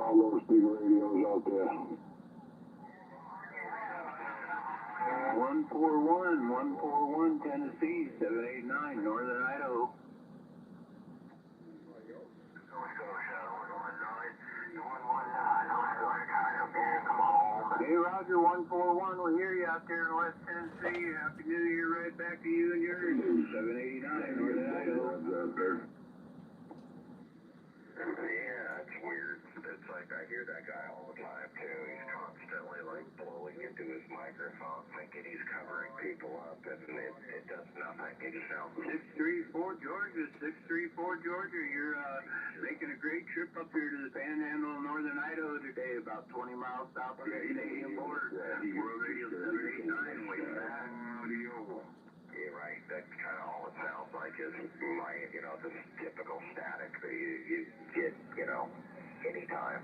all those big radios out there. 141, Tennessee, 789, Northern Idaho. Hey, Roger, 141, we'll hear you out there in West Tennessee. Happy New Year right back to you and yours. 789, Northern Idaho. Out there. Yeah, it's weird. It's like I hear that guy all the time too. He's constantly like blowing into his microphone, thinking he's covering people up, and it does nothing. It just sounds. 634 Georgia, 634 Georgia. You're making a great trip up here to the Panhandle of Northern Idaho today, about 20 miles south of the Canadian border. World Radio 789, way back. Yeah, right. That's kind of all it sounds like is my, this typical static that you get, anytime.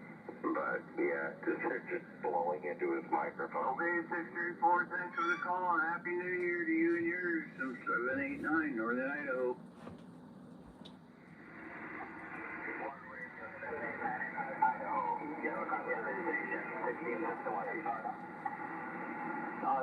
But yeah, just blowing into his microphone. Okay, 634, thanks for the call, and Happy New Year to you and yours. Some 789, Northern Idaho.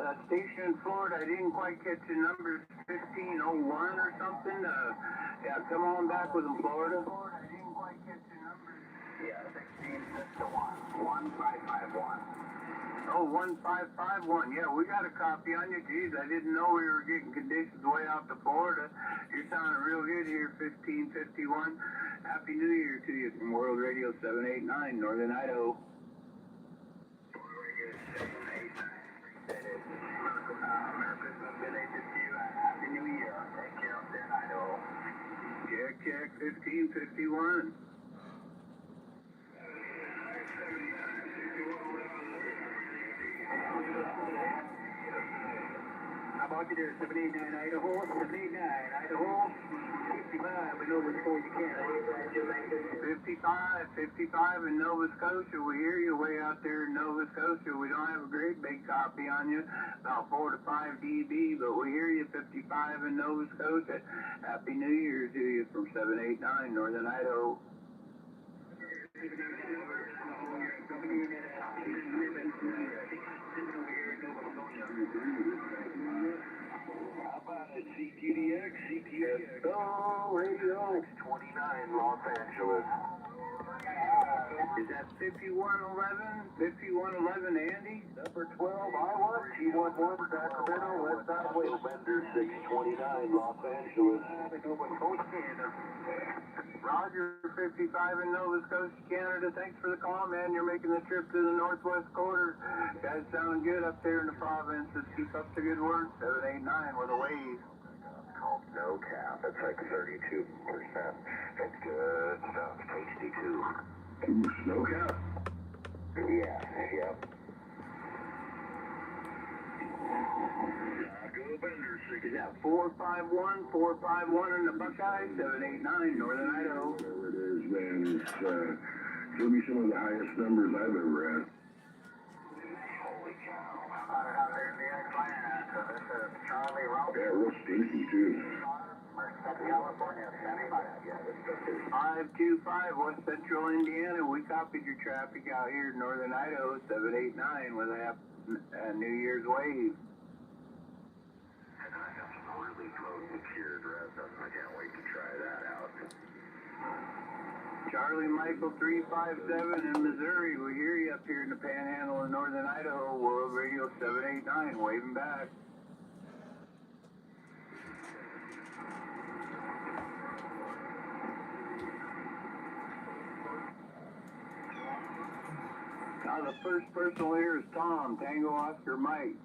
That station in Florida, I didn't quite catch the number, 1501 or something. Yeah, come on back with them, Florida. I didn't quite catch the number. Yeah, 1651, 1551. Oh, 1551. Yeah, we got a copy on you. Geez, I didn't know we were getting conditions way out to Florida. You're sounding real good here, 1551. Happy New Year to you from World Radio 789, Northern Idaho. Happy New Year. Take care up there in Idaho. Check, 1551. How about you there, 789 Idaho? 789 Idaho. 55, we know which score you can. 55 in Nova Scotia. We hear you way out there in Nova Scotia. We don't have a great big copy on you, about 4 to 5 dB, but we hear you 55 in Nova Scotia. Happy New Year to you from 789 Northern Idaho. How about it, CTDX? Oh, radio 29 Los Angeles. Is that 5111 Andy? Number 12, Iowa, T11 Sacramento, West Side Highlander, 629 Los Angeles. Roger, 55 in Nova Scotia, Canada. Thanks for the call, man. You're making the trip to the northwest quarter. Guys sounding good up there in the provinces. Keep up the good work. 789 with a wave. Called No Cap. It's like 32%. It's good stuff. HD2. No cap. Yeah. Is that 451 in the Buckeye? 789 Northern Idaho. Whatever it is, man, it's gonna be some of the highest numbers I've ever had. Holy cow. How about it out there in the X-Land? So this is Charlie Route. Yeah, real stinky too. California, 75. Yeah, this is 525 West Central Indiana. We copied your traffic out here in Northern Idaho. 789 with a New Year's wave. And I have some really potent cured resins. I can't wait to try that out. Charlie Michael 357 in Missouri. We hear you up here in the Panhandle of Northern Idaho. World Radio 789 waving back. Now the first person we'll hear is Tom, Tango Oscar Mike.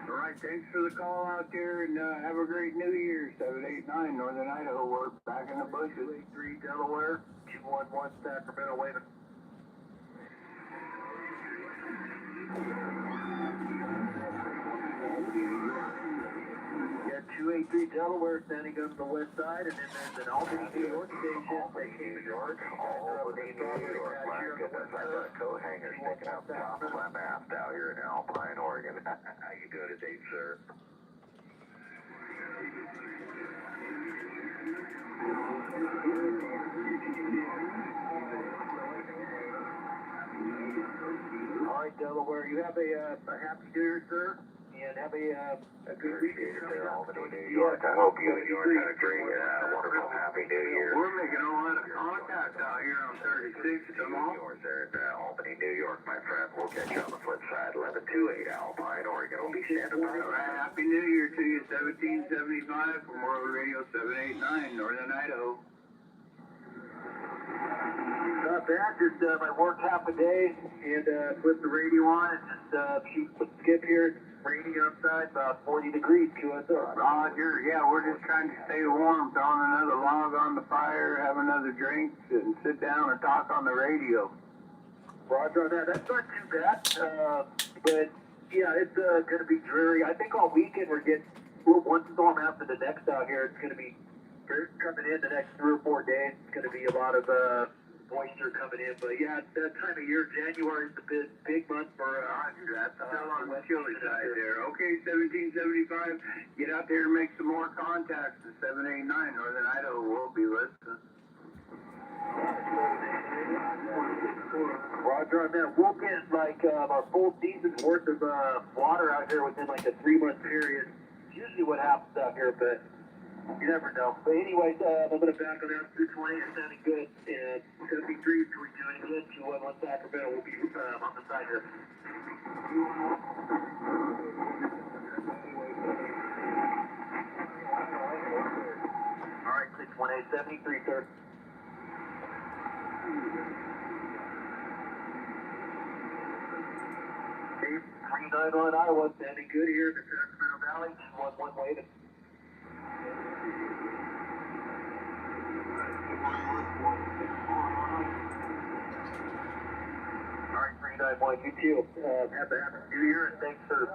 All right, thanks for the call out there, and have a great New Year. 789 Northern Idaho. We're back in the bushes. 3 Delaware, 211 Sacramento, waving. Yeah, 283 Delaware standing up the west side, and then there's an Albany, New York station. Albany, New York, Albany, New York. My goodness, I've got a coat hanger sticking up top of my mast out here in Alpine, Oregon. How you doing today, sir? All right, Delaware, you have a happy New Year, sir, and have a good weekend. Albany, New York. I hope you and yours had a great, wonderful, happy New Year. We're making a lot of contacts out here on 36 tomorrow. Yours there at Albany, New York, my friend. We'll catch you on the flip side. 1128 Alpine, Oregon. We'll be standing by. All right, Happy New Year to you, 1775 from World Radio 789, Northern Idaho. Not bad, just I worked half a day and put the radio on and just shoot some skip here. It's raining outside, about 40 degrees QSR. Roger, yeah, we're just trying to stay warm, throwing another log on the fire, have another drink, and sit down and talk on the radio. Roger on that. That's not too bad, but yeah, it's going to be dreary. I think all weekend we're getting one storm after the next out here. It's going to be coming in the next 3 or 4 days. It's going to be a lot of moisture coming in, but yeah, it's that time of year. January is the big month for that's still on the chilly side there. Okay, 1775, get out there and make some more contacts at 789 Northern Idaho. We'll be listening. Roger on that. We'll get like our full season's worth of water out here within like a 3-month period. It's usually what happens out here, but you never know. But anyways, I'm going to back on that 220. It's sounding good. And it's going to be 3 between doing it again. 211 Sacramento. We'll be on the side here. All right, 618, 73, sir. 839 on Iowa, standing good here in the Sacramento Valley. 211 waiting. Alright, 391, you too. Have a happy New Year, and thanks for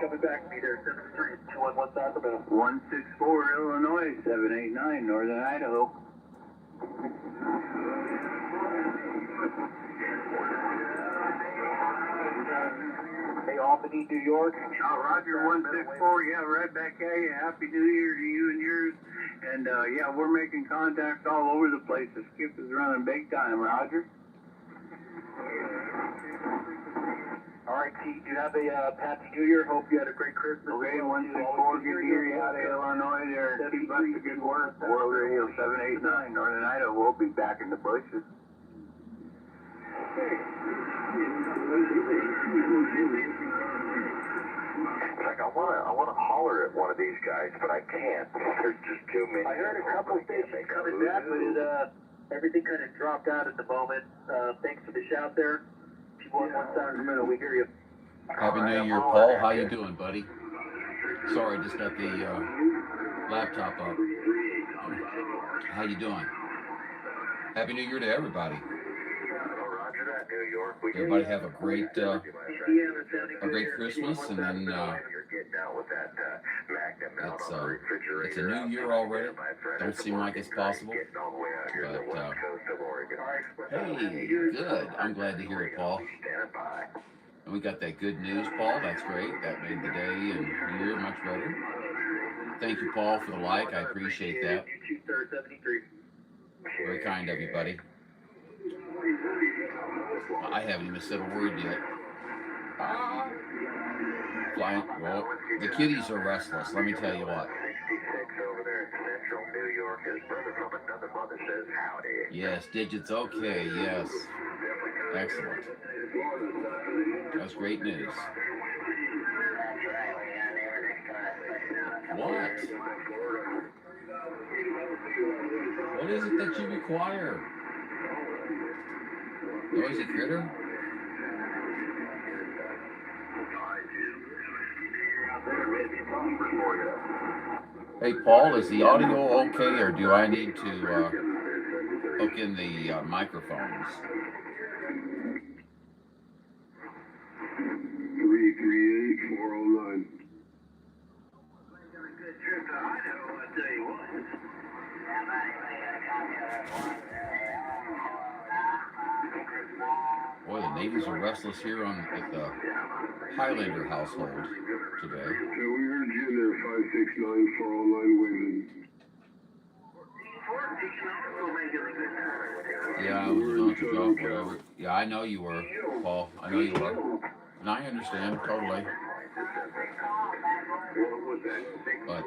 coming back to me there. 73211 Sacramento. 164 Illinois, 789 Northern Idaho. Hey, Albany, New York. Roger, 164, yeah, right back at you. Happy New Year to you and yours. And, yeah, we're making contacts all over the place. The skip is running big time, Roger. All right, Pete, you have a happy New Year. Hope you had a great Christmas. Okay, 164, good to hear you out of Illinois there. Keep up the good work. World Radio 789, Northern Idaho. We'll be back in the bushes. Like I wanna holler at one of these guys, but I can't. There's just too many. I heard a couple stations coming back, but everything kind of dropped out at the moment. Thanks for the shout there. 211 Sacramento, we hear you. Happy New Year, Paul. How you doing, buddy? Sorry, just got the laptop up. How you doing? Happy New Year to everybody. Roger that, New York. Everybody have a great Christmas, and then it's a new year already. Don't seem like it's possible, but hey, good. I'm glad to hear it, Paul. And we got that good news, Paul. That's great. That made the day and year much better. Thank you, Paul, for the like. I appreciate that. Very kind of you, buddy. I haven't even said a word yet. Flying. Well, the kitties are restless. Let me tell you what. 66 over there in Central New York. His brother from another mother says howdy. Yes, digits okay. Yes. Excellent. That's great news. What? What is it that you require? Noisy critter? Hey, Paul, is the audio okay, or do I need to hook in the microphones? 338-409. know, I tell you what. Boy, the neighbors are restless here at the Highlander household today. Yeah, we heard you in there, 569 409 Wayland. Yeah, I was about to drop whatever. Yeah, I know you were, Paul. I know you were. And I understand, totally. But,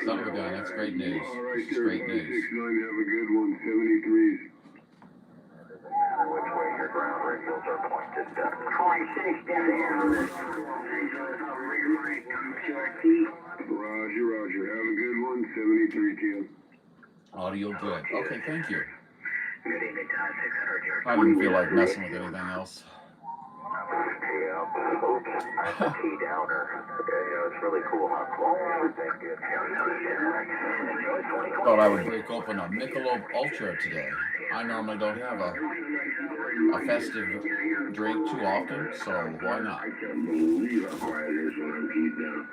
son of a gun, that's great news. All right, It's sir, great 569, news. have a good one, 73s. Which way your ground radials are pointed. 26 down here. Roger, roger. Have a good one, 73 Tim. Audio good. Okay, thank you. Good evening, Todd. 600 yards. I didn't feel like messing with anything else. Yeah, oops, I'm a T downer. You know, it's really cool how close everything gets. Thought I would break open a Michelob Ultra today. I normally don't have a festive drink too often, so why not? I can't believe how quiet it is when I'm keyed down.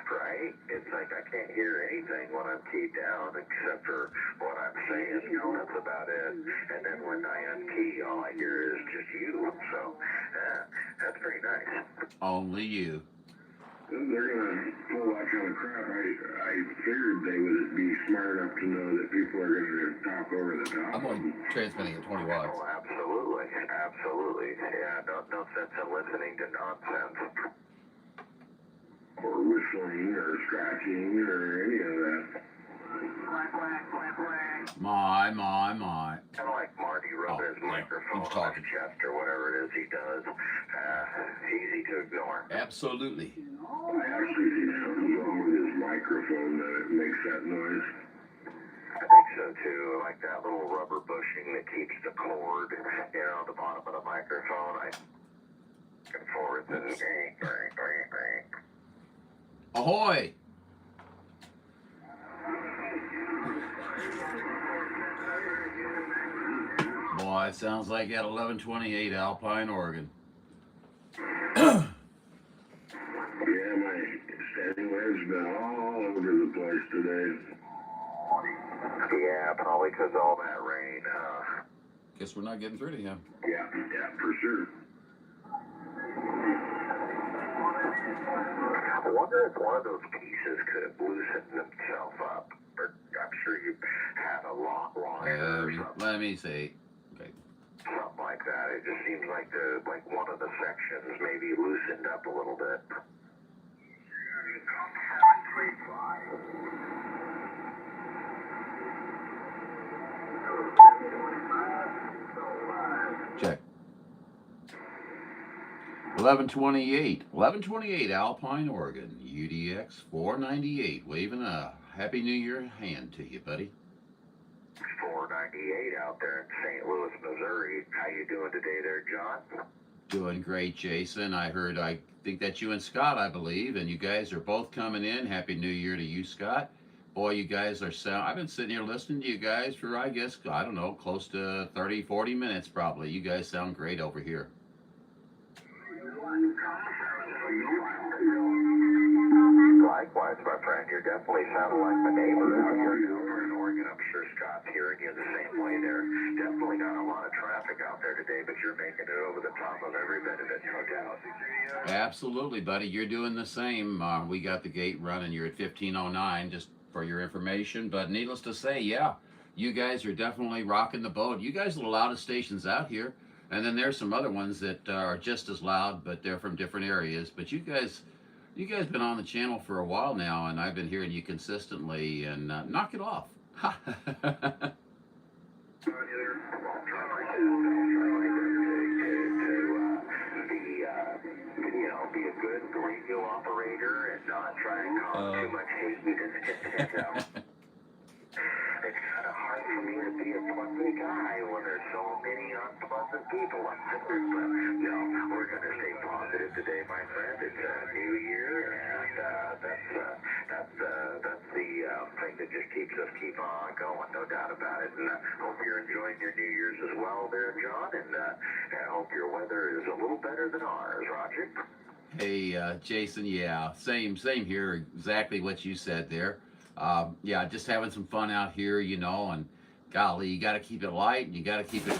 Right? It's like I can't hear anything when I'm keyed down except for what I'm saying. You know, that's about it. And then when I unkey, all I hear is just you. So, that's pretty nice. Only you. They're gonna pull that kind of crap. I figured they would be smart enough to know that people are gonna talk over the top. I'm only transmitting at 20 watts. Oh, absolutely. Absolutely. Yeah, no sense in listening to nonsense. Or whistling or scratching or any of that. My. Kind of like Marty rubbing his microphone on his chest or whatever it is he does. Easy to ignore. Absolutely. I actually think something's wrong with his microphone that it makes that noise. I think so too. Like that little rubber bushing that keeps the cord, you know, at the bottom of the microphone. I back and forth and Ahoy! Boy, it sounds like at 1128 Alpine, Oregon. Yeah, my standing wave's been all over the place today. yeah, probably because all that rain. Guess we're not getting through to him. Yeah, for sure. I wonder if one of those pieces could have loosened himself up. Or I'm sure you had a lock washer or something. Let me see. Okay. Something like that. It just seems like one of the sections maybe loosened up a little bit. Check. 1128 Alpine, Oregon. UDX 498. Waving a Happy New Year hand to you, buddy. 498 out there in St. Louis, Missouri. How you doing today there, John? Doing great, Jason. I think that's you and Scott, I believe, and you guys are both coming in. Happy New Year to you, Scott. Boy, you guys are I've been sitting here listening to you guys for, I guess, I don't know, close to 30, 40 minutes probably. You guys sound great over here. Likewise, my friend. You're definitely sounding like my neighbor out here in Oregon. I'm sure Scott's hearing you the same way there. Definitely not a lot of traffic out there today, but you're making it over the top of every bit of it, no doubt. Absolutely, buddy. You're doing the same. We got the gate running. You're at 1509, just for your information. But needless to say, yeah, you guys are definitely rocking the boat. You guys are the loudest stations out here. And then there's some other ones that are just as loud, but they're from different areas. But you guys been on the channel for a while now, and I've been hearing you consistently, and knock it off. Be a good radio operator and not try and cause too much hate and it's kind of hard for me to be a pleasant guy when there's so many unpleasant people up there. But no, we're going to stay positive today, my friend. It's a new year, and that's the thing that just keeps us on going, no doubt about it. And I hope you're enjoying your New Year's as well there, John, and I hope your weather is a little better than ours, Roger. Hey, Jason, yeah, same here, exactly what you said there. Yeah, just having some fun out here, and golly, you got to keep it light and you got to keep it,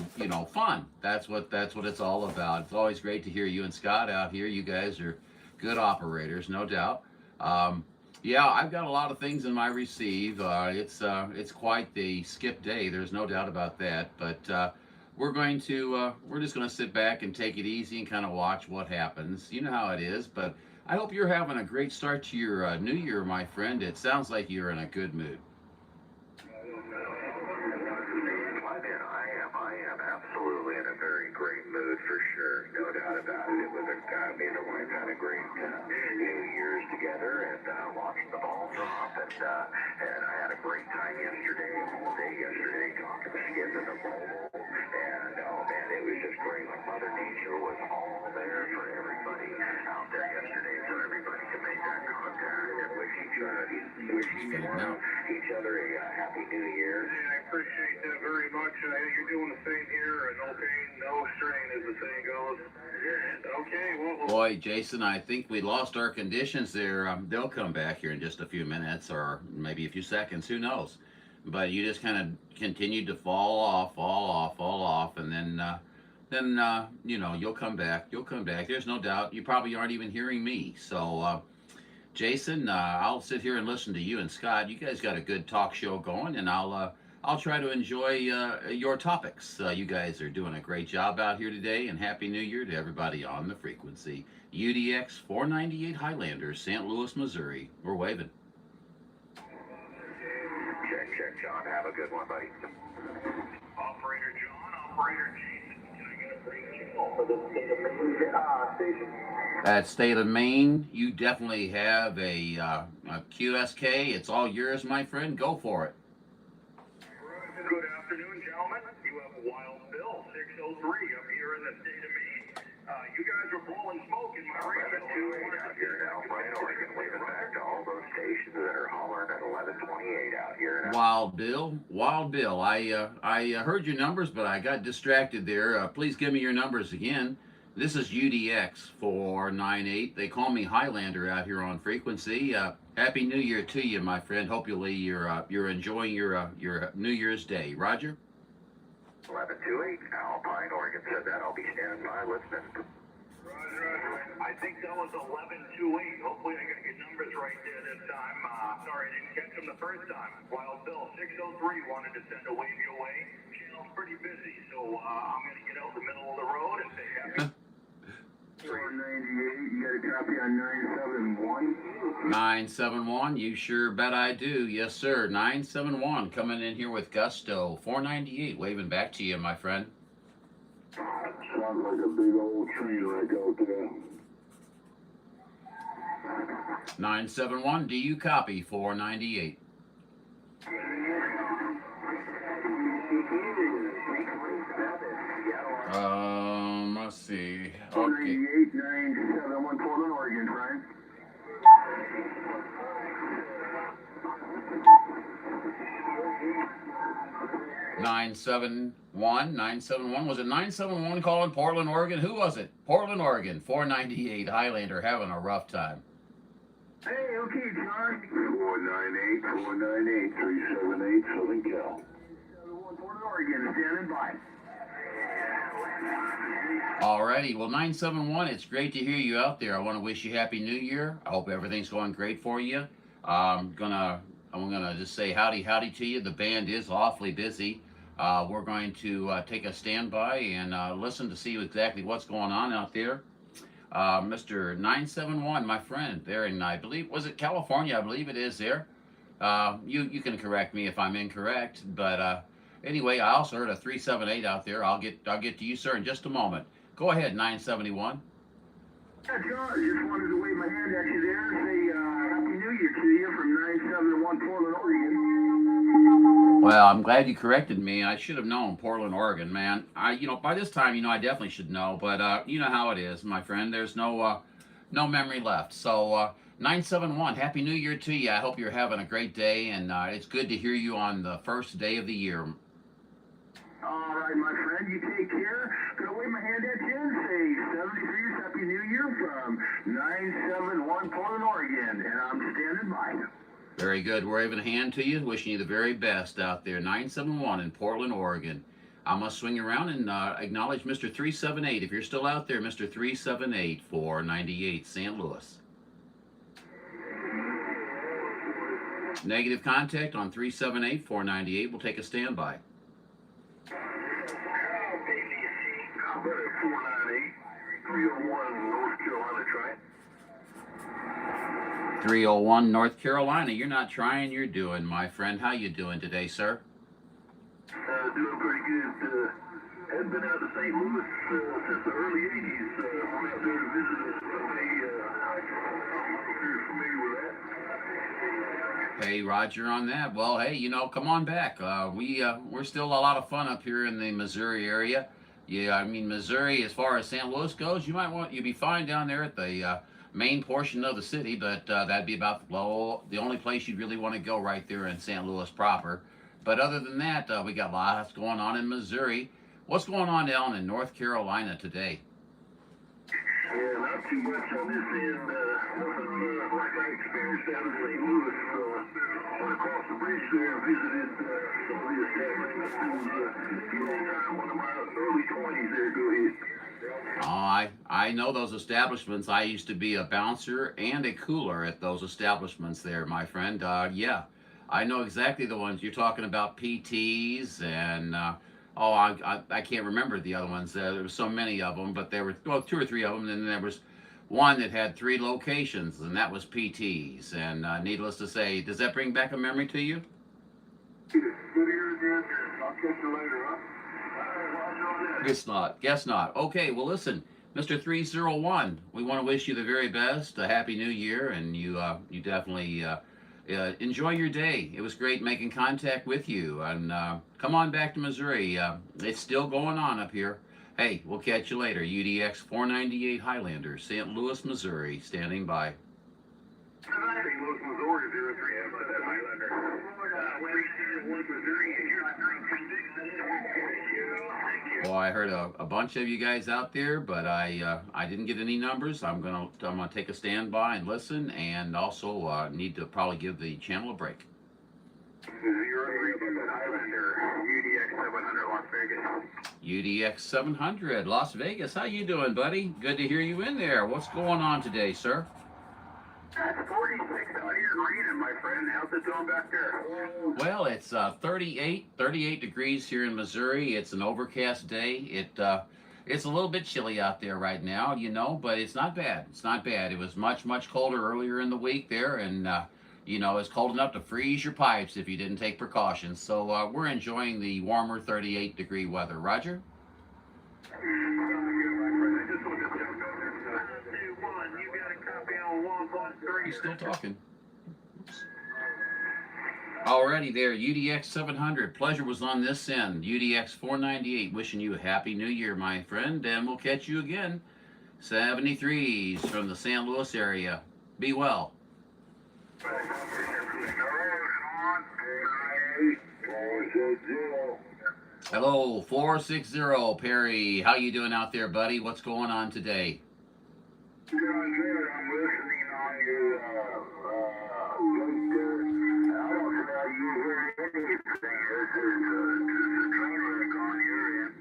fun. That's what it's all about. It's always great to hear you and Scott out here. You guys are good operators, no doubt. Um, yeah, I've got a lot of things in my receive. It's quite the skip day. There's no doubt about that. But we're just gonna sit back and take it easy and kind of watch what happens. You know how it is. But I hope you're having a great start to your new year, my friend. It sounds like you're in a good mood. I am absolutely in a very great mood for sure. No doubt about it. It was me and the wife had a great New Year's together and watched the ball drop and I had a great time yesterday, all day yesterday, talking to Skip in the bowl. And oh man, it was just great. Like Mother Nature was all there for everybody out there yesterday, for everybody to make that contact and wish each other a happy New Year. And I appreciate that very much. You're doing the same here. No pain, no strain, as the saying goes. Okay, well. Boy, Jason, I think we lost our conditions there. They'll come back here in just a few minutes or maybe a few seconds. Who knows? But you just kind of continued to fall off, and then you'll come back. You'll come back. There's no doubt. You probably aren't even hearing me. So, Jason, I'll sit here and listen to you and Scott. You guys got a good talk show going, and I'll try to enjoy your topics. You guys are doing a great job out here today, and Happy New Year to everybody on the frequency. UDX 498 Highlander, St. Louis, Missouri. We're waving. Check, John. Have a good one, buddy. Operator John, Operator Jason, can I get a brief signal For the state of Maine station. That state of Maine, you definitely have a QSK. It's all yours, my friend. Go for it. Good afternoon, gentlemen. You have Wild Bill 603 up here in the state of Maine. You guys are blowing smoke in my radio. 1128 out here in Alpine, Oregon. Waving back to all those stations that are hollering at 1128 out here. Wild Bill. I heard your numbers, but I got distracted there. Please give me your numbers again. This is UDX 498. They call me Highlander out here on frequency. Happy New Year to you, my friend. Hopefully you're enjoying your New Year's Day. Roger. 1128 Alpine, Oregon said that. I'll be standing by listening. Roger. I think that was 1128. Hopefully I got your numbers right there this time. Sorry I didn't catch them the first time. Wild Bill 603 wanted to send a wave your way. Channel's pretty busy, so I'm going to get out in the middle of the road and say happy. 498, you got a copy on 971? 971, you sure bet I do. Yes, sir. 971 coming in here with gusto. 498 waving back to you, my friend. Sounds like a big old train wreck out there. 971, do you copy 498? Let's see. Okay. 971 Portland, Oregon, right? 971. Was it 971 calling Portland, Oregon? Who was it? Portland, Oregon. 498 Highlander having a rough time. Hey, okay, John. 498, 378, Southern Cal. 771 Portland, Oregon, standing by. Alrighty, well 971, it's great to hear you out there. I want to wish you Happy New Year. I hope everything's going great for you. I'm gonna just say howdy to you. The band is awfully busy. We're going to take a standby and listen to see exactly what's going on out there. Mr. 971, my friend, there in, I believe, was it California? I believe it is there. You can correct me if I'm incorrect, but anyway, I also heard a 378 out there. I'll get to you, sir, in just a moment. Go ahead, 971. Yeah, John, just wanted to wave my hand at you there and say Happy New Year to you from 971 Portland, Oregon. Well, I'm glad you corrected me. I should have known Portland, Oregon, man. By this time, I definitely should know, but you know how it is, my friend. There's no memory left. So, 971, Happy New Year to you. I hope you're having a great day, and it's good to hear you on the first day of the year. All right, my friend, you take care. Gonna wave my hand at you and say 73 Happy New Year from 971 Portland, Oregon, and I'm standing by. Very good. We're waving a hand to you, wishing you the very best out there. 971 in Portland, Oregon. I must swing around and acknowledge Mr. 378. If you're still out there, Mr. 378 498 St. Louis. Negative contact on 378 498. We'll take a standby. 301 North Carolina, try it. 301 North Carolina. You're not trying, you're doing, my friend. How you doing today, sir? Doing pretty good. Hadn't been out to St. Louis since the early 80s. I'm out there to visit us someday. If you're familiar with that. Hey, Roger on that. Well, hey, you know, come on back. We're still a lot of fun up here in the Missouri area. Yeah, I mean, Missouri, as far as St. Louis goes, you'd be fine down there at the main portion of the city, but that'd be about the only place you'd really want to go right there in St. Louis proper. But other than that, we got lots going on in Missouri. What's going on down in North Carolina today? Yeah, not too much on this end. Nothing like I experienced out in St. Louis. Went across the bridge there and visited some of the establishments. It was one of my early 20s there. Go ahead. Oh, I know those establishments. I used to be a bouncer and a cooler at those establishments there, my friend. Yeah, I know exactly the ones you're talking about. PTs and I can't remember the other ones. There were so many of them, but there were 2 or 3 of them. And then there was one that had 3 locations, and that was PTs. And needless to say, does that bring back a memory to you? Good ears in. I'll catch you later, huh? Guess not. Okay, well listen, Mr. 301, we want to wish you the very best, a happy new year, and you definitely enjoy your day. It was great making contact with you, and come on back to Missouri. It's still going on up here. Hey, we'll catch you later. UDX 498 Highlander, St. Louis, Missouri, standing by. St. Louis, Missouri, 03 Highlander. Well, I heard a bunch of you guys out there, but I didn't get any numbers. I'm gonna take a standby and listen, and also need to probably give the channel a break. 03 Highlander, UDX 700, Las Vegas. UDX 700, Las Vegas. How you doing, buddy? Good to hear you in there. What's going on today, sir? It's 46 out here raining, my friend. How's it doing back there? Well, it's 38 degrees here in Missouri. It's an overcast day. It's a little bit chilly out there right now, you know, but it's not bad. It's not bad. It was much colder earlier in the week there, and you know, it's cold enough to freeze your pipes if you didn't take precautions. So we're enjoying the warmer 38-degree weather. Roger? He's still talking. Alrighty there, UDX 700. Pleasure was on this end. UDX 498, wishing you a happy new year, my friend, and we'll catch you again. 73s from the St. Louis area. Be well. Hello, 460 Perry. How you doing out there, buddy? What's going on today? Good. I'm listening on your I don't know how you hear anything. There's a train wreck on your end.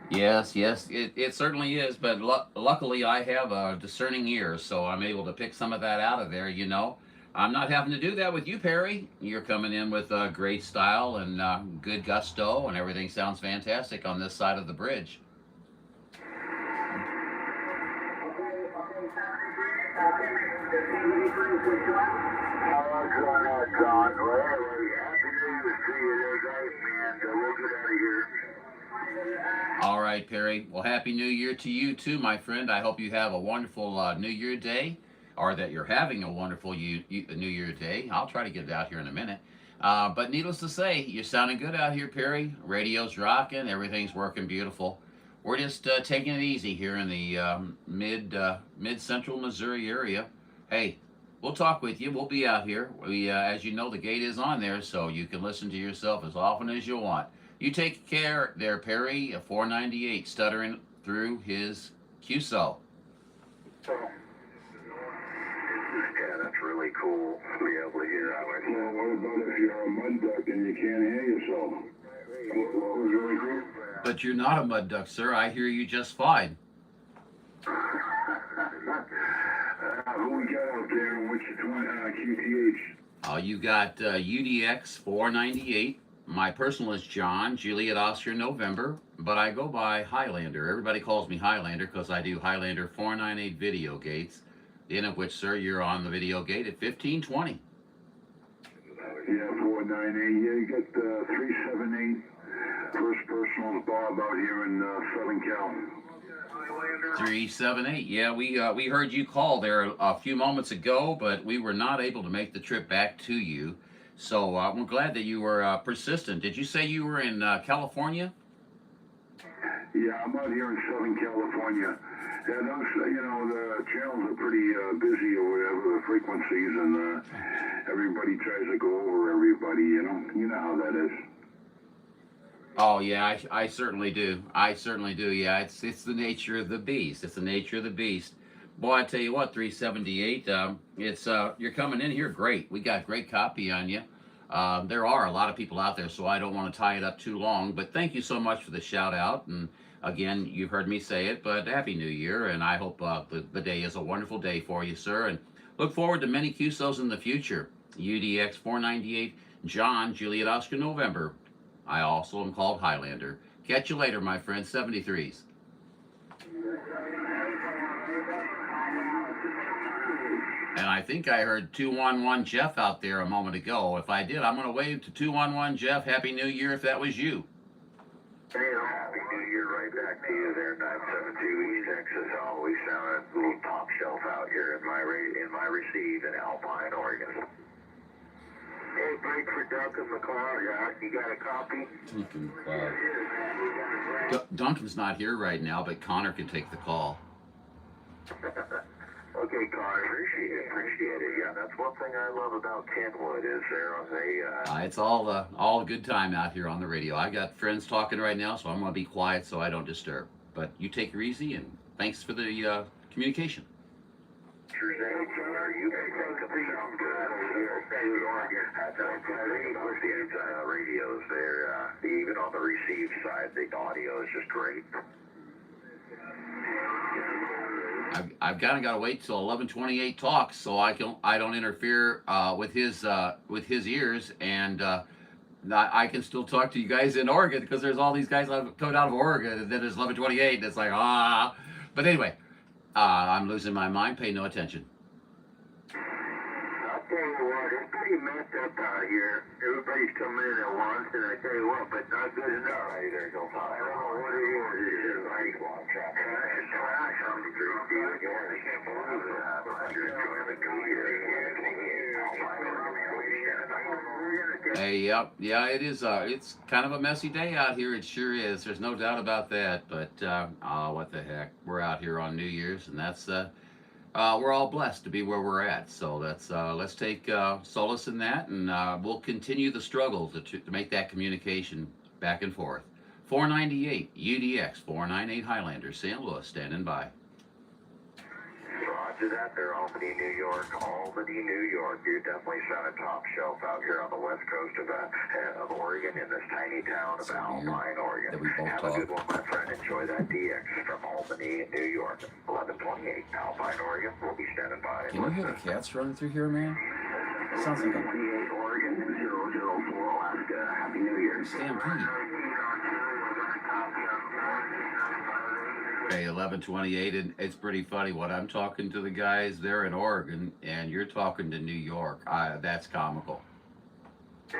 Yes, it certainly is, but luckily I have a discerning ear, so I'm able to pick some of that out of there, you know. I'm not having to do that with you, Perry. You're coming in with great style and good gusto, and everything sounds fantastic on this side of the bridge. John. Well, happy New Year to you there, guys, and we'll get out of here. All right, Perry. Well, happy New Year to you too, my friend. I hope you have a wonderful New Year day, or that you're having a wonderful New Year day. I'll try to get it out here in a minute. But needless to say, you're sounding good out here, Perry. Radio's rocking. Everything's working beautiful. We're just taking it easy here in the mid-central Missouri area. Hey, we'll talk with you. We'll be out here. As you know, the gate is on there, so you can listen to yourself as often as you want. You take care there, Perry, 498, stuttering through his QSO. So, this is Canada. that's really cool to be able to hear out like that. Well, what about if you're a mud duck and you can't hear yourself? What was really cool? But you're not a mud duck, sir. I hear you just fine. Who we got out there and which QTH? You got UDX 498. My personal is John, Juliet Oscar November, but I go by Highlander. Everybody calls me Highlander because I do Highlander 498 video gates, the end of which, sir, you're on the video gate at 1520. Yeah, 498. Yeah, you got 378. First personal Bob out here in Southern Cal. 378. Yeah, we heard you call there a few moments ago, but we were not able to make the trip back to you. So we're glad that you were persistent. Did you say you were in California? Yeah, I'm out here in Southern California. Yeah, those, the channels are pretty busy or whatever, the frequencies, and everybody tries to go over everybody, you know how that is. Oh yeah, I certainly do. I certainly do. Yeah, it's the nature of the beast. It's the nature of the beast. Boy, I tell you what, 378. It's you're coming in here great. We got great copy on you. There are a lot of people out there, so I don't want to tie it up too long. But thank you so much for the shout out. And again, you've heard me say it, but Happy New Year, and I hope the day is a wonderful day for you, sir. And look forward to many QSOs in the future. UDX 498, John, Juliet Oscar November. I also am called Highlander. Catch you later, my friend. 73s. And I think I heard 211 Jeff out there a moment ago. If I did, I'm going to wave to 211 Jeff. Happy New Year if that was you. Hey, Happy New Year right back to you there, 972 East Texas. Always sounding a little top shelf out here in my receive in Alpine, Oregon. Hey, break for Duncan McLeod, yeah. You got a copy? Duncan McLeod. Duncan's not here right now, but Connor can take the call. Okay, Connor, appreciate it. Yeah, that's one thing I love about Kenwood is it's all a good time out here on the radio. I got friends talking right now, so I'm going to be quiet so I don't disturb. But you take her easy, and thanks for the communication. You guys sound good. Radios there, even on the receive side, the audio is just great. I've got to wait till 11:28 talks so I don't interfere with his ears, and I can still talk to you guys in Oregon because there's all these guys coming out of Oregon, and then it's 11:28, and it's like But anyway, I'm losing my mind. Pay no attention. I'll tell you what, it's pretty messed up out here. Everybody's coming in at once, and I tell you what, but not good enough. Hey, there's no time. I don't know what it is. It's just like long traffic. Hey, yep, yeah, it is. It's kind of a messy day out here. It sure is. There's no doubt about that. But what the heck? We're out here on New Year's, and that's we're all blessed to be where we're at. So let's take solace in that, and we'll continue the struggle to make that communication back and forth. 498 UDX 498 Highlander, St. Louis, standing by. Roger that there, Albany, New York. Albany, New York. You definitely sound a top shelf out here on the west coast of Oregon in this tiny town of Alpine, Oregon. Have a good one, my friend. Enjoy that DX from Albany, New York. 1128 Alpine, Oregon. We'll be standing by. Can you hear the cats running through here, man? Sounds like a 28 Oregon 004 Alaska. Happy New Year. Stampede. Okay, 11:28, and it's pretty funny what I'm talking to the guys there in Oregon, and you're talking to New York. That's comical. I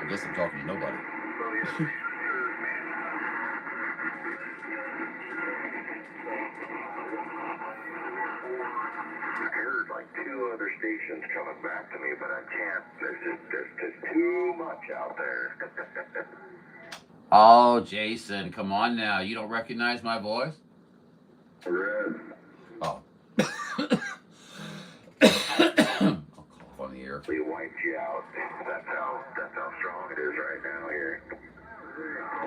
guess I'm talking to nobody. I heard like 2 other stations coming back to me, but I can't. There's just too much out there. Oh, Jason, come on now. You don't recognize my voice? Red. Oh. I'll cough on the air. We wiped you out. That's how strong it is right now here.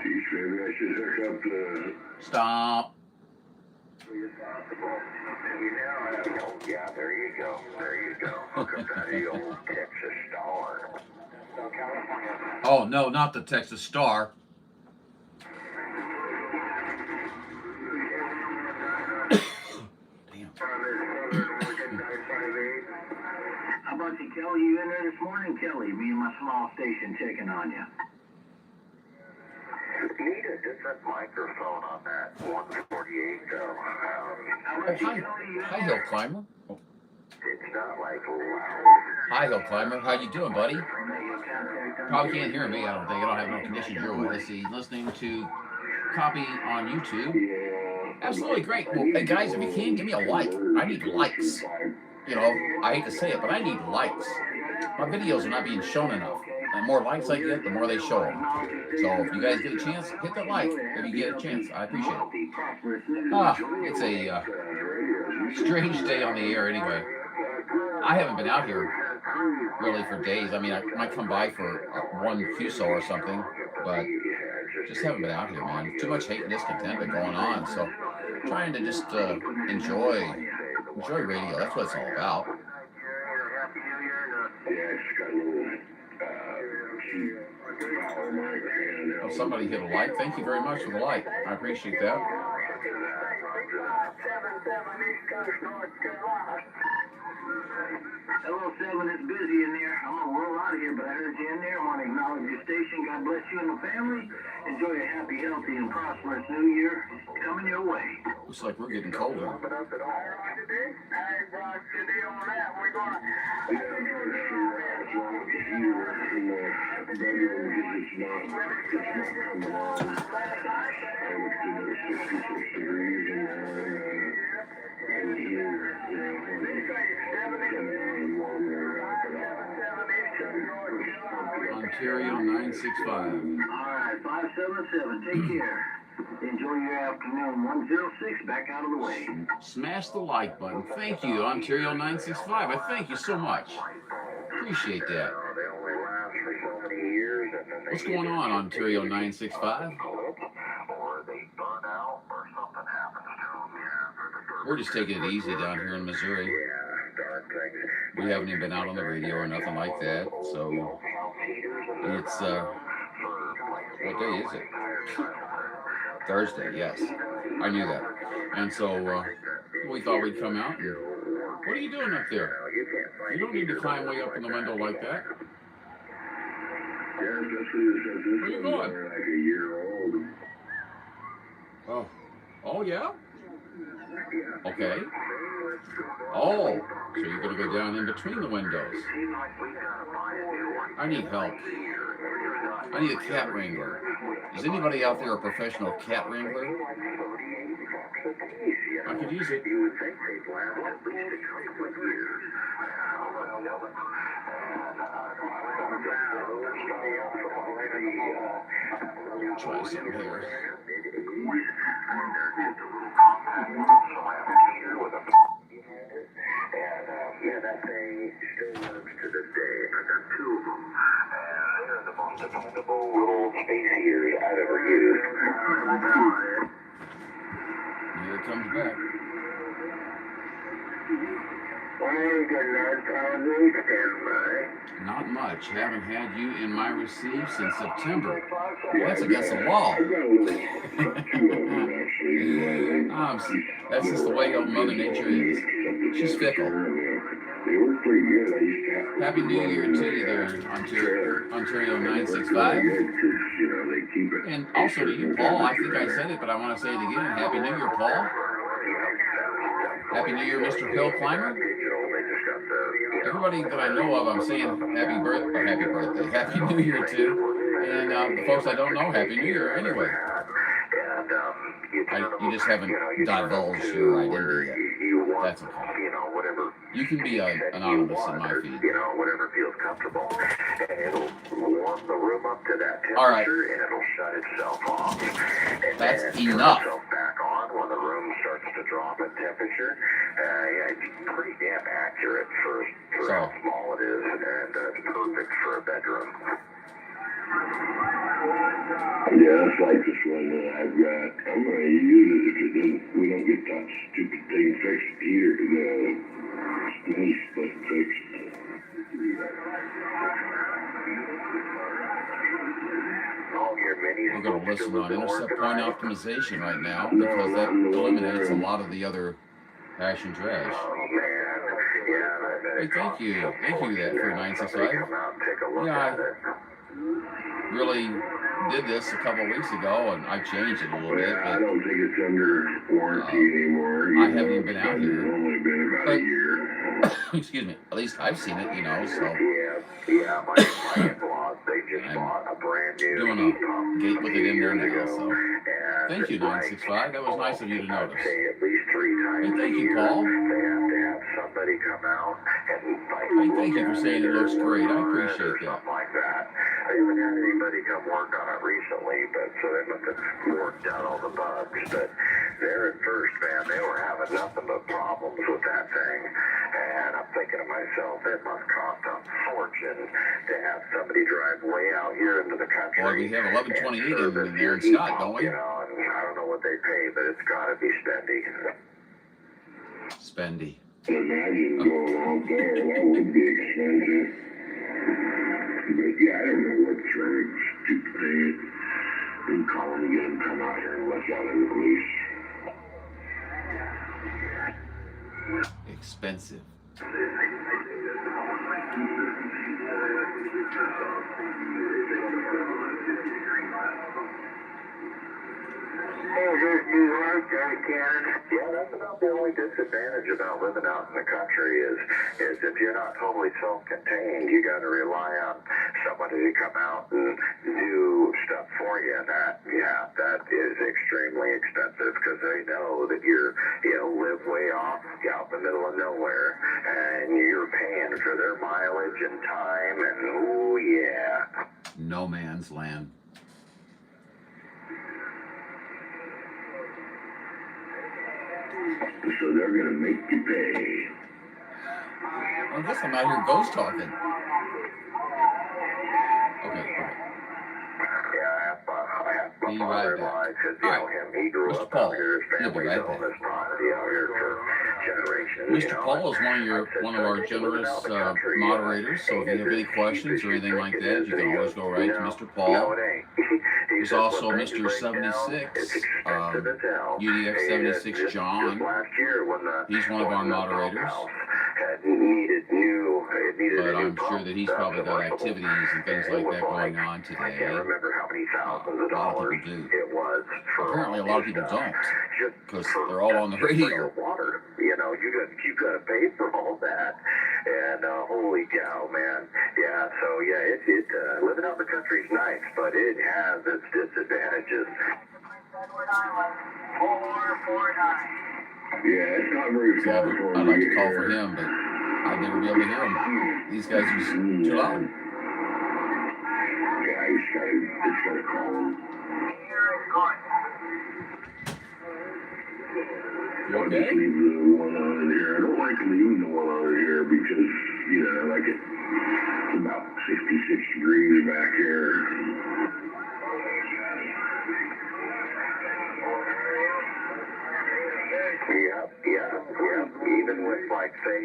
Geez, maybe I should hook up the... Stop. Yeah, there you go. There you go. Look at that, the old Texas Star. Oh, no, not the Texas Star. Damn. How about you, Kelly? You in there this morning, Kelly? Me and my small station checking on you. Need a different microphone on that 148 though. Oh, hi, Hill Climber. Oh. It's not like loud. Hi, Hill Climber. How you doing, buddy? Probably can't hear me. I don't think. I don't have no conditions your way. Let's see. Listening to copy on YouTube. Absolutely great. Well, hey guys, if you can, give me a like. I need likes. You know, I hate to say it, but I need likes. My videos are not being shown enough. The more likes I get, the more they show them. So if you guys get a chance, hit the like if you get a chance. I appreciate it. It's a strange day on the air anyway. I haven't been out here really for days. I mean, I might come by for one QSO or something, but just haven't been out here, man. Too much hate and discontentment going on. So trying to just enjoy radio. That's what it's all about. Well, somebody hit a like. Thank you very much for the like. I appreciate that. Hello, 7, it's busy in there. I'm gonna roll out of here, but I heard you in there. I want to acknowledge your station. God bless you and the family. Enjoy a happy, healthy, and prosperous new year. It's coming your way. Looks like we're getting colder. Ontario 965. All right, 577. Take care. Enjoy your afternoon. 106 back out of the way. Smash the like button. Thank you, Ontario 965. I thank you so much. Appreciate that. What's going on, Ontario 965? We're just taking it easy down here in Missouri. We haven't even been out on the radio or nothing like that. So it's what day is it? Thursday, yes. I knew that. And so we thought we'd come out. And, what are you doing up there? You don't need to climb way up in the window like that. Where are you going? Oh. Oh, yeah? Okay. Oh, so you're going to go down in between the windows. I need help. I need a cat wrangler. Is anybody out there a professional cat wrangler? I could use it. Try something here. Yeah, that thing still works to this day. I got 2 of them. And they're the most dependable little space heaters I've ever used. Here it comes back. Not much. Haven't had you in my receive since September. Well, that's against the law. That's just the way old Mother Nature is. She's fickle. Happy New Year to you there, Ontario 965. And also to you, Paul. I think I said it, but I want to say it again. Happy New Year, Paul. Happy New Year, Mr. Hill Climber. Everybody that I know of, I'm saying happy birthday, happy New Year to. And the folks I don't know, happy New Year anyway. You just haven't divulged your identity yet. That's okay. You can be anonymous in my feed. Whatever feels comfortable. It'll warm the room up to that temperature. All right. And it'll shut itself off. And that's then enough. Turn itself back on when the room starts to drop in temperature. Yeah, it's pretty damn accurate for how small it is, and it's perfect for a bedroom. Yeah, it's like this one that I've got. I'm gonna use it if it doesn't. We don't get that stupid thing fixed here. The mini split fixed. All your minis. We're going to listen on intercept point optimization right now because that eliminates a lot of the other hash and trash. Oh man, yeah. Hey, thank you that for 965. Yeah, I really did this a couple of weeks ago and I changed it a little bit. I don't think it's under warranty anymore. I haven't even been out here. It's only been about a year. Excuse me. At least I've seen it, you know. So Yeah. My in-laws, they just bought a brand new doing a gate with it in there now. So thank you, 965. That was nice of you to notice. At least 3 times Hey, thank you, Paul. They have to have somebody come out and Hey, thank you for saying it looks great. I appreciate that. Something like that. I haven't had anybody come work on it recently, but so they must have worked out all the bugs. But there at first, man, they were having nothing but problems with that thing. And I'm thinking to myself, it must cost a fortune to have somebody drive way out here into the country. Well, we have 1128 in there in Scott, don't we? You know, and I don't know what they pay, but it's got to be spendy. Spendy. Imagine going out there, that would be expensive. But yeah, I don't know what's wrong. Stupid thing. And call them again, come out here and let out of the police. Expensive. Hey, there's New York, there's Canada. Yeah, that's about the only disadvantage about living out in the country is if you're not totally self-contained, you got to rely on somebody to come out and do stuff for you. And that is extremely expensive because they know that live way off out in the middle of nowhere, and you're paying for their mileage and time, and oh yeah. No man's land. So they're gonna make you pay. I guess I'm out here ghost talking. Okay. Yeah, I have my Be right father-in-law, back. because, All right. he grew Mr. up Paul, out here. His you'll be family's right owned back. this property out here for generations. Mr. Paul is one of our generous moderators, so if you have any questions or anything like that, you can always go right to Mr. Paul. No, it ain't. There's also Mr. 76, UDX 76 John. He's one of our moderators. But I'm sure that he's probably got activities and things like that going on today. I can't remember how many thousands of A lot of dollars people do. it was. Apparently a lot of people don't, because they're all on the radio. Water, you got to pay for all that, and holy cow, man, yeah. So yeah, living out in the country is nice, but it has its disadvantages. 449. Yeah, it's not very far from I'd like to call for him, but I'd never be able to hear him. These guys are just too loud. Yeah, it's gotta call him. You I'll just okay? leave the one on in here. I don't like leaving the one on in here because, I like it. It's about 66 degrees back here. Yeah. Even with, like, say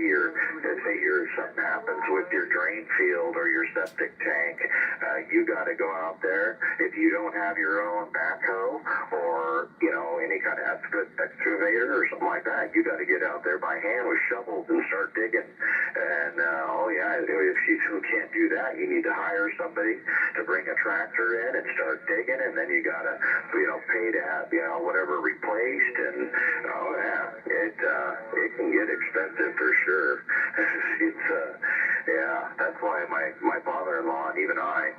something happens with your drain field or your septic tank, you got to go out there. If you don't have your own backhoe or, any kind of excavator or something like that, you got to get out there by hand with shovels and start digging. And, if you can't do that, you need to hire somebody to bring a tractor in and start digging, and then you got to, pay to have, whatever replaced, and, it can get expensive for sure. That's why my father-in-law and even I,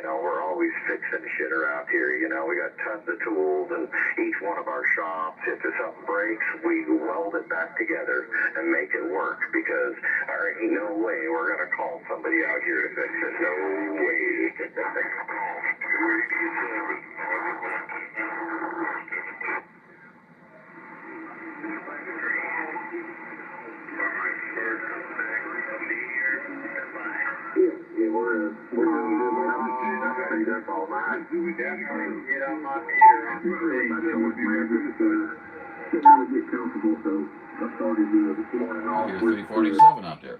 we're always fixing shit around here. We got tons of tools, and each one of our shops, if something breaks, we weld it back together and make it work, because there ain't no way we're gonna call somebody out here to fix it. No way. stayed up all night. We definitely get on my meter on the stage. That would be very good. Didn't really get comfortable, so I started this morning off Here's with 347 out there.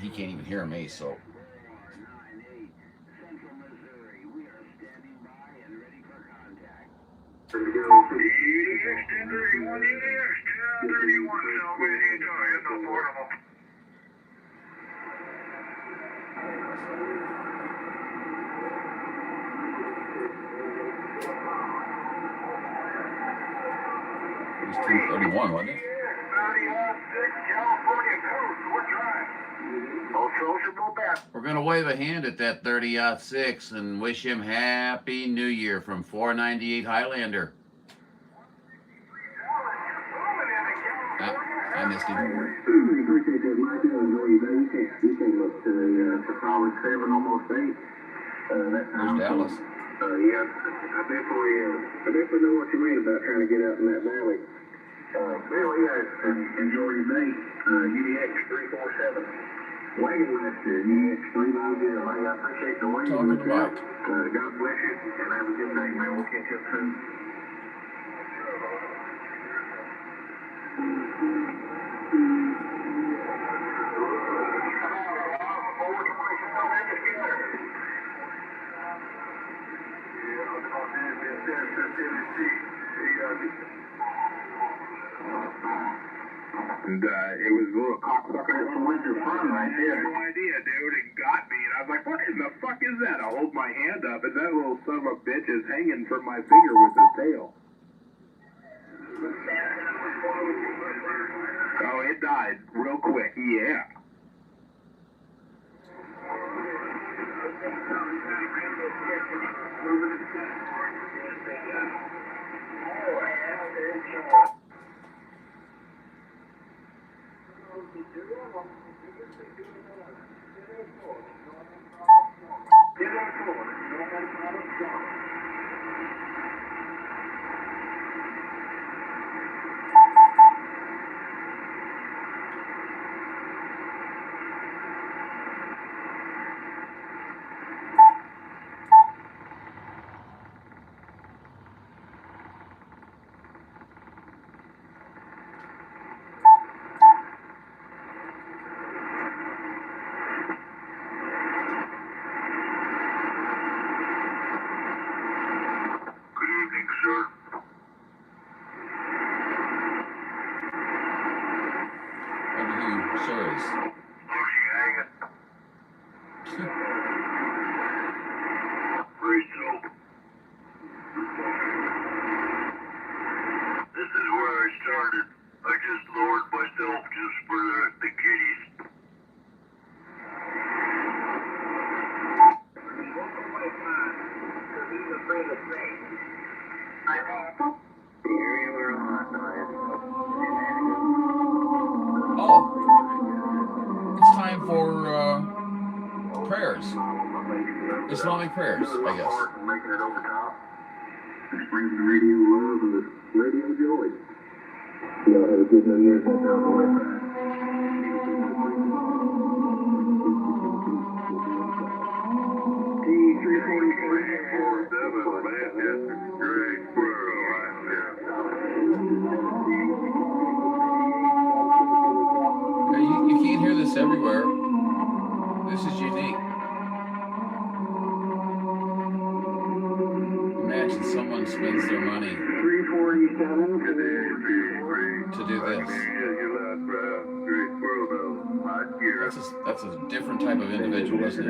He can't even hear me, so. EX 1031, EX 1031, salvation, it's affordable. It was 331, wasn't it? 30-6, California coast, we're trying. No sociable back. We're going to wave a hand at that 30-6 and wish him Happy New Year from 498 Highlander. I missed him. appreciate that, Mike. Enjoy your day. You came up to solid 7, almost 8. There's Dallas. Yeah, I definitely know what you mean about trying to get out in that valley. Well, yeah, enjoy your day. UDX 347. Wagon West, UDX 390. Hey, I appreciate the way you Talking look about. out. God bless you, and have a good day, man. We'll catch up soon. And it was a little cocksucker from Winter Fun right there. No idea, dude. It got me, and I was like, "What in the fuck is that?" I hold my hand up, and that little son of a bitch is hanging from my finger with his tail. Oh, it died real quick. Yeah. Islamic prayers, I guess. Making it over top. Spreading the radio love and the radio joy. Y'all have a good New Year's out there on the west side. You can't hear this everywhere. This is unique. Imagine someone spends their money 347 to do this. That's a different type of individual, isn't it?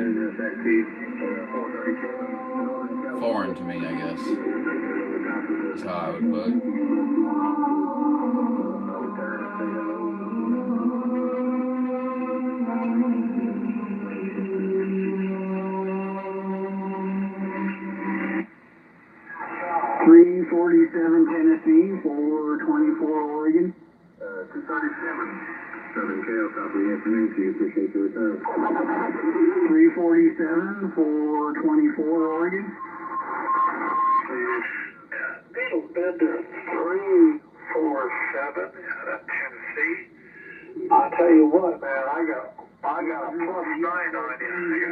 Foreign to me, I guess. That's how I would put it. 347 Tennessee, 424 Oregon. 237 Southern Cal, top of the afternoon to you. Appreciate your return. 347, 424 Oregon. Beetle Bender 347 out of Tennessee. I'll tell you what, man, I got a +9 on you. I got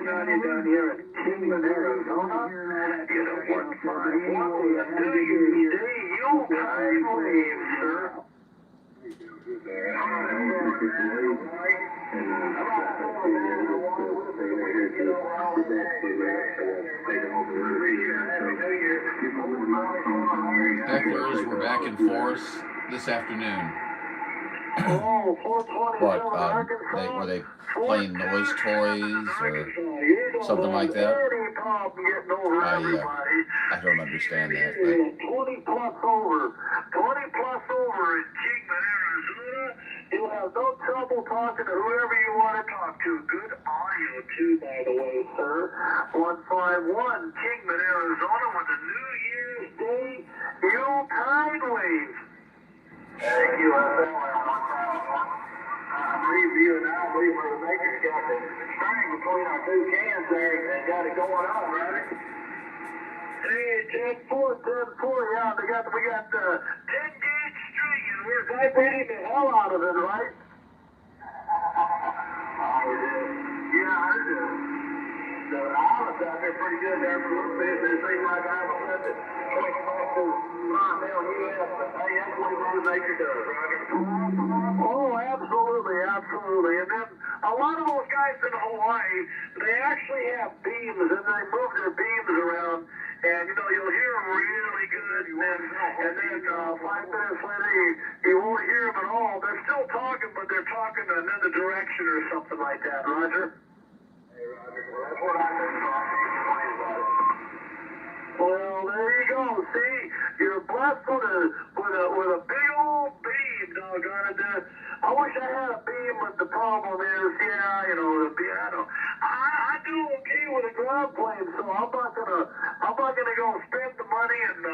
waiting on you down here in Kingman, Arizona. Get a 151 with a New Year's Day Yuletide wave, sir. Hecklers were back in force this afternoon. Oh, 427 What, Arkansas. were they playing noise toys or something like that? I don't understand that. But 20 plus over in Kingman, Arizona. You'll have no trouble talking to whoever you want to talk to. Good audio too, by the way, sir. 151 Kingman, Arizona with a New Year's Day Yuletide wave. Thank you, I'm reviewing now, I believe where the maker's got the string between our two cans there and got it going on, right? Hey, 10-4, yeah, we got the 10-gauge string and we're vibrating the hell out of it, right? Yeah, I do. The island's out there pretty good there for a little bit. It seems like I haven't left it. Quick back to Continental US, but hey, that's what the maker does, right? Oh, absolutely. And then a lot of those guys in Hawaii, they actually have beams and they move their beams around. And, you know, you'll hear them really good. And then 5 minutes later, you won't hear them at all. They're still talking, but they're talking in another direction or something like that, Roger? Hey, Roger. Well, that's what I've been talking about it. Well, there you go. See, you're blessed with a big old beam, doggone it. I wish I had a beam, but the problem is, you know, the piano. I do okay with a ground plane, so I'm not gonna go spend the money and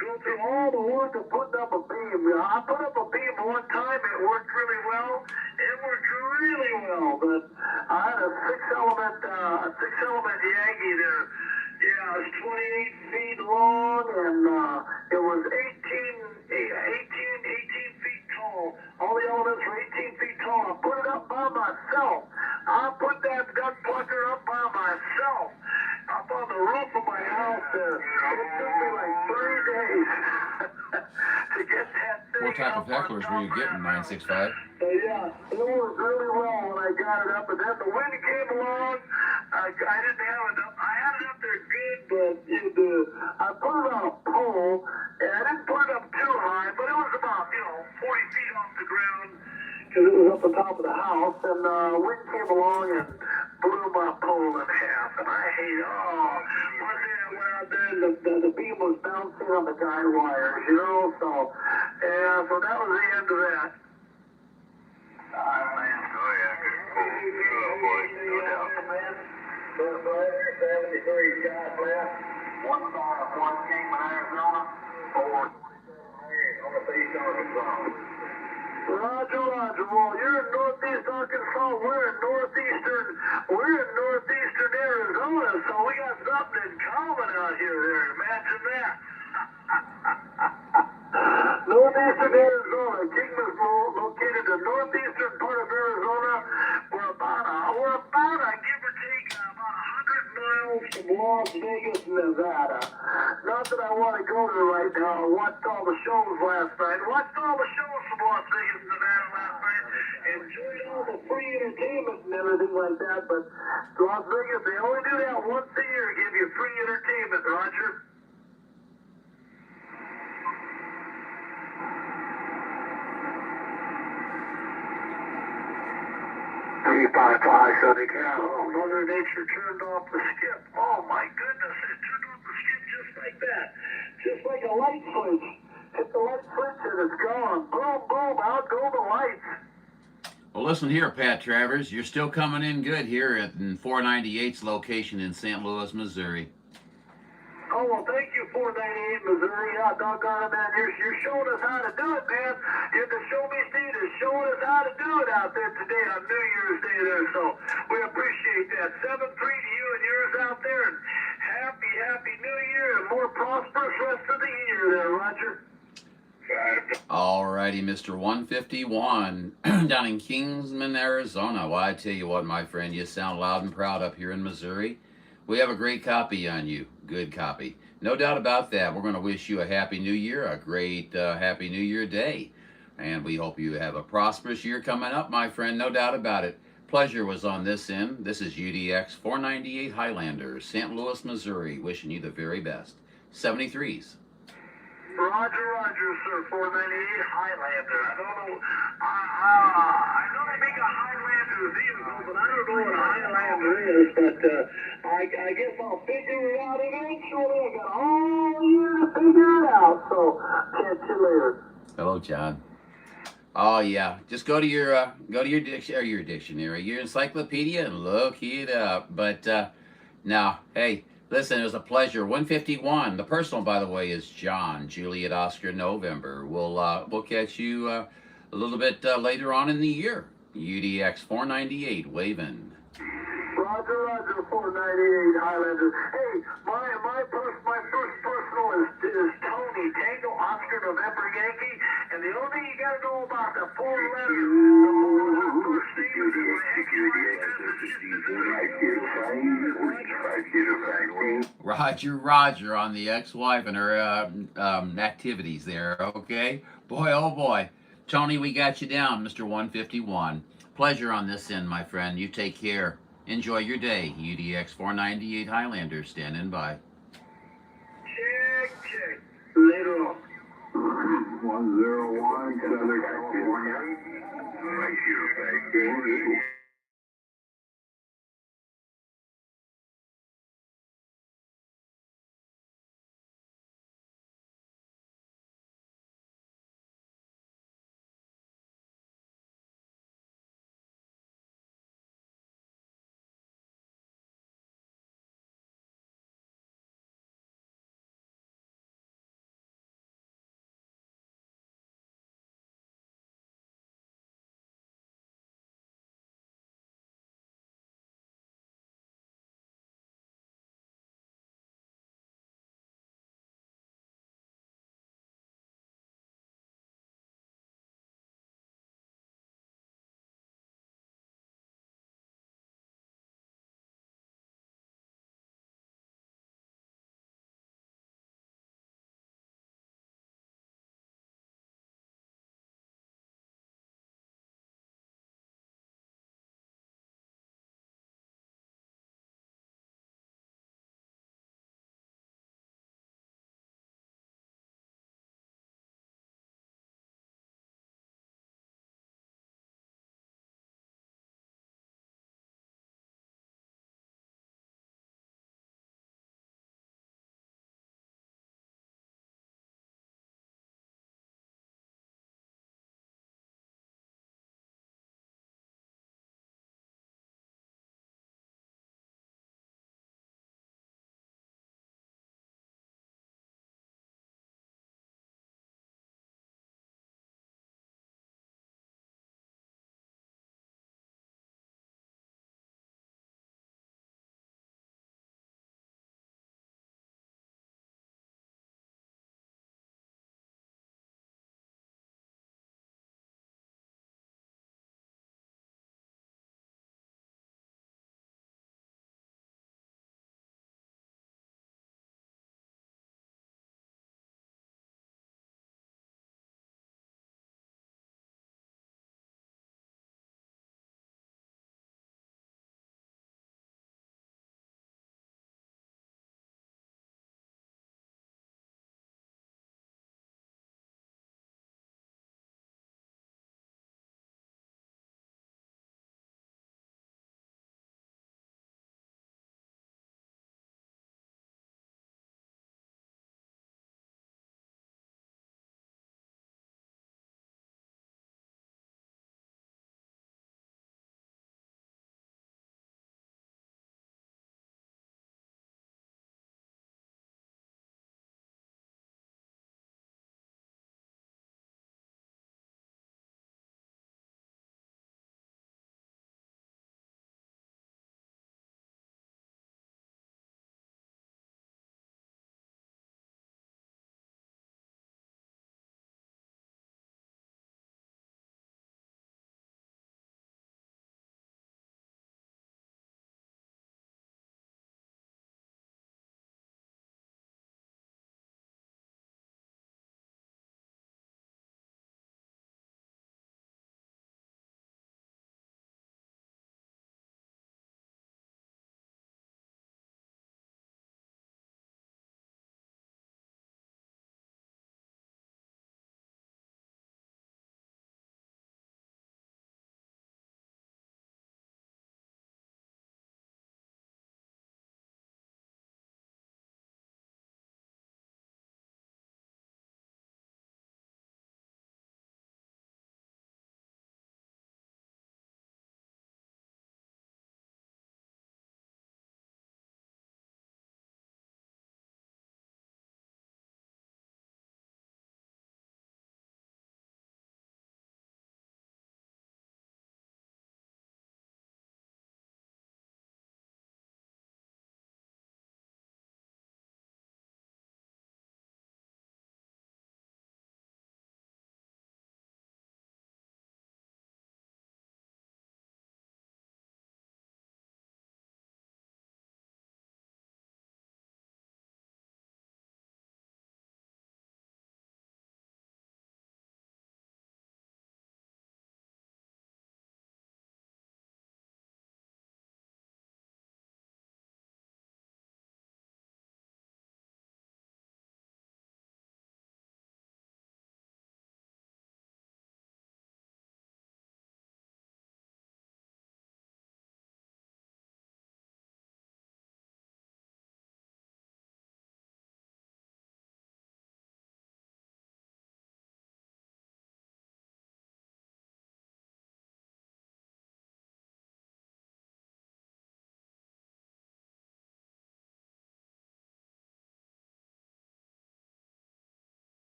go through all the work of putting up a beam. I put up a beam one time, it worked really well. But I had a six element Yankee there. Yeah, it was 28 feet long, and it was 18 feet tall. All the elements were 18 feet tall. I put it up by myself. I put that duck plucker up by myself, up on the roof of my house there. It took me like 3 days to get that thing. what type of hecklers were you getting, 965? Yeah, it worked really well when I got it up, and then the wind came along. I didn't have enough. I had it up there good, but I put it on a pole, and I didn't put it up too high, but it was about, 40 feet off the ground, because it was up on top of the house, and wind came along and blew my pole in half, and I hate it. One day I went out there, and the beam was bouncing on the guy wires, so that was the end of that. Man. Oh, yeah. Oh, boy. No doubt. 73 shots left. 151 Kingman, Arizona. 427 Northeast Arkansas. Roger. Well, you're in Northeast Arkansas. We're in northeastern Arizona, so we got something in common out here. Imagine that. Northeastern Arizona. Kingman's located in the northeastern part of Arizona. We're about give or take, about 100 miles from Las Vegas, Nevada. Not that I want to go there right now. I watched all the shows last night. From Las Vegas, Nevada last night. Enjoyed all the free entertainment and everything like that. But Las Vegas, they only do that once a year. Give you free entertainment, Roger. 355 Southern Cal. Oh, Mother Nature turned off the skip. Oh my goodness, it turned off the skip just like that. Just like a light switch. Hit the light switch and it's gone. Boom, boom, out go the lights. Well, listen here, Pat Travers. You're still coming in good here at 498's location in St. Louis, Missouri. Oh, well, thank you, 498 Missouri. Yeah, doggone it, man. You're showing us how to do it, man. You're the Show Me State is showing us how to do it out there today on New Year's Day there. So we appreciate that. 7-3 to you and yours out there. And happy New Year and more prosperous rest of the year there, Roger. All righty, Mr. 151 down in Kingsman, Arizona. Well, I tell you what, my friend, you sound loud and proud up here in Missouri. We have a great copy on you. Good copy. No doubt about that. We're going to wish you a Happy New Year, a great Happy New Year day. And we hope you have a prosperous year coming up, my friend. No doubt about it. Pleasure was on this end. This is UDX 498 Highlander, St. Louis, Missouri. Wishing you the very best. 73s. Roger, sir. 498 Highlander. I don't know. I know they make a Highlander vehicle, but I don't know what a Highlander is. But I guess I'll figure it out eventually. I got all year to figure it out. So catch you later. Hello, John. Oh yeah, just go to your dictionary, your encyclopedia, and look it up. But now, hey, listen, it was a pleasure. 151. The personal, by the way, is John, Juliet, Oscar, November. We'll catch you a little bit later on in the year. UDX 498, waving. Roger, 498 Highlander. Hey, my first personal is Tony, Tango, Oscar, November, Yankee. And the only thing you gotta know about the 4 letters, the first name is Roger on the ex-wife and her activities there, okay? Boy, oh boy. Tony, we got you down, Mr. 151. Pleasure on this end, my friend. You take care. Enjoy your day. UDX 498 Highlander standing by. check. Later on. 101 Southern California. Thank you.